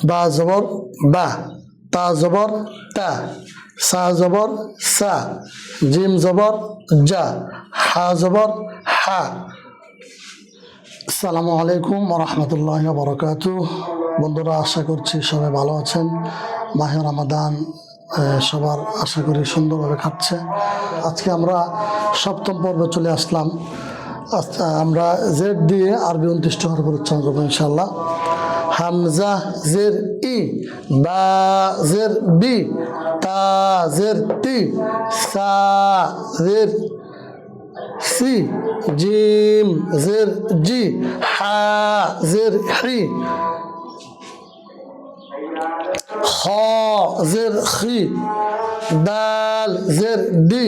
বা জবর বা, তা জবর তা, সা জবর সা, জিম জবর জা, হা জবর হা। আসসালামু আলাইকুম ওয়া রাহমাতুল্লাহি ওয়া বারাকাতুহু। বন্ধুরা, আশা করছি সবাই ভালো আছেন। মাহে রমাদান সবার আশা করি সুন্দরভাবে খাচ্ছে। আজকে আমরা সপ্তম পর্বে চলে আসলাম। আমরা জেড দিয়ে আরবি 29টি হরফ উচ্চারণ করবো ইনশাআল্লাহ। হামজা জের ই, বা জের বি, তা জের তি, সা জের সি, জিম জের জি, হা জের হি, খ জের খি, দাল জের দি,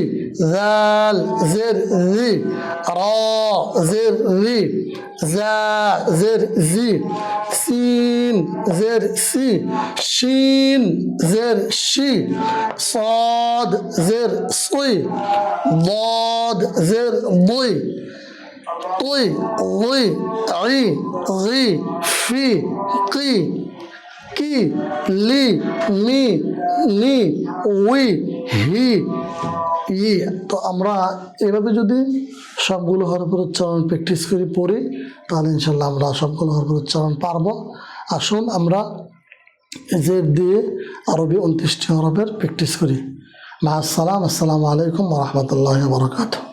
জাল জের জি, র জের রি, জা জের জি, সিন জের সি, শিন জের শি, صاد জের সুই, ضاد জের বুই, তুই উই, ই রি, ফি কি, কি লি মি নি উই হি ই। তো আমরা এভাবে যদি সবগুলো হরফের উচ্চারণ প্র্যাকটিস করে পড়ি, তাহলে ইনশাল্লাহ আমরা সবগুলো হরফের উচ্চারণ পারবো। আসুন আমরা জেড দিয়ে আরবি 29টি হরফের প্র্যাকটিস করি। মা আসসালাম, আসসালামু আলাইকুম ওয়া রাহমাতুল্লাহি ওয়া বারাকাতুহু।